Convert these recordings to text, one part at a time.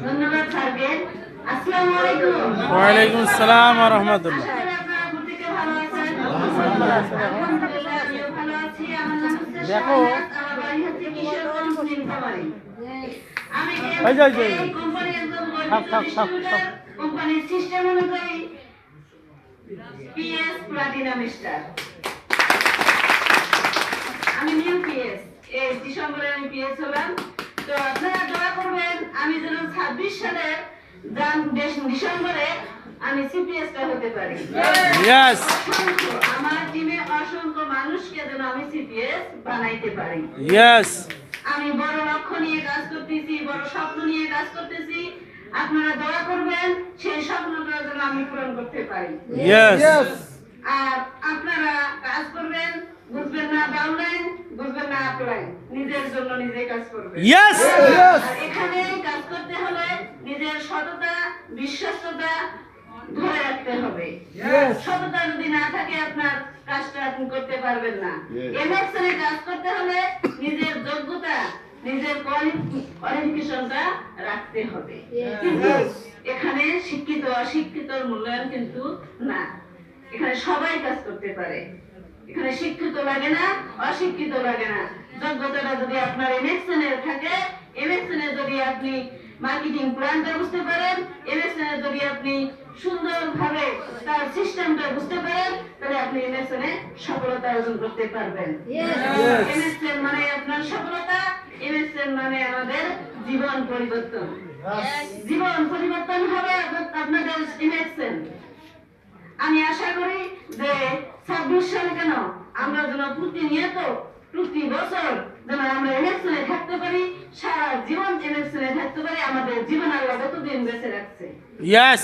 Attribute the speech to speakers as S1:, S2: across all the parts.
S1: ধন্যবাদ স্যারকে। আসসালামু আলাইকুম।
S2: ওয়া আলাইকুম আসসালাম ওয়া রাহমাতুল্লাহ। দেখো
S1: কোম্পানির সিস্টেম অনুযায়ী পিএস প্লাটিনাম স্টার। আমি নিউ পিএস, এই ডিসেম্বরে আমি পিএস হলাম। তো আপনারা দোয়া করবেন আমি যেন 26 সালের ডিসেম্বরে আমি সিপিএসটা হতে পারি।
S2: ইয়েস,
S1: আমার টিমে অসংখ্য মানুষকে যেন আমি সিপিএস বানাইতে পারি।
S2: ইয়েস,
S1: আমি বড় লক্ষ্য নিয়ে কাজ করতেছি, বড় স্বপ্ন নিয়ে কাজ করতেছি। আপনারা দোয়া করবেন সেই স্বপ্নটা যেন আমি পূরণ করতে পারি।
S2: ইয়েস,
S1: আর আপনারা কাজ করবেন, বুঝবেন না ডাউনলাইন, বুঝবেন না আপলাইন, নিজের জন্য নিজে কাজ করবেন।
S2: ইয়েস,
S1: আর এখানে কাজ করতে হলে নিজের সততা, বিশ্বস্ততা ধরে রাখতে হবে। সততা যদি না থাকে আপনার কাজটা আপনি করতে পারবেন না। এমএক্সএনে কাজ করতে হলে নিজের যোগ্যতা, নিজের কোয়ালিফিকেশনটা রাখতে হবে। কিন্তু এখানে শিক্ষিত অশিক্ষিতর মূল্যায়ন কিন্তু না, এখানে সবাই কাজ করতে পারে। এখানে শিক্ষিত লাগে না, অশিক্ষিত লাগে না। যোগ্যতাটা যদি আপনার এমএক্সএন এর থাকে, এমএক্সএন এ যদি আপনি মার্কেটিং প্ল্যানটা বুঝতে পারেন, এমএক্সএন এ যদি আপনি সুন্দরভাবে তার সিস্টেমটা বুঝতে পারেন, তাহলে আপনি এমএক্সএন এ সফলতা অর্জন করতে পারবেন। এমএক্সএন মানে আপনার সফলতা, এমএক্সএন মানে আমাদের জীবন পরিবর্তন। জীবন পরিবর্তন হবে আপনাদের এমএক্সএন। আমি আশা করি যে 26 সালে কেন আমরা যেন প্রতিনিয়ত প্রতি বছর যেন আমরা এমএক্সএনে থাকতে পারি, সারা জীবন এমএক্সএনে থাকতে পারি। আমাদের জীবন আল্লাহ কতদিন বেঁচে রাখছে।
S2: ইয়েস,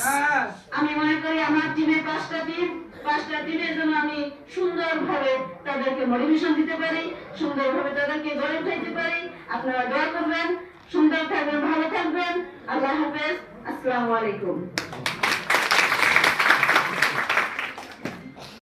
S1: আমি মনে করি আমার টিমে 5টা টিমের জন্য আমি সুন্দরভাবে তাদেরকে মোটিভেশন দিতে পারি, সুন্দরভাবে তাদেরকে গড়ে উঠাইতে পারি। আপনারা দোয়া করবেন, সুন্দর থাকবেন, ভালো থাকবেন। আল্লাহ হাফেজ, আসসালামু আলাইকুম।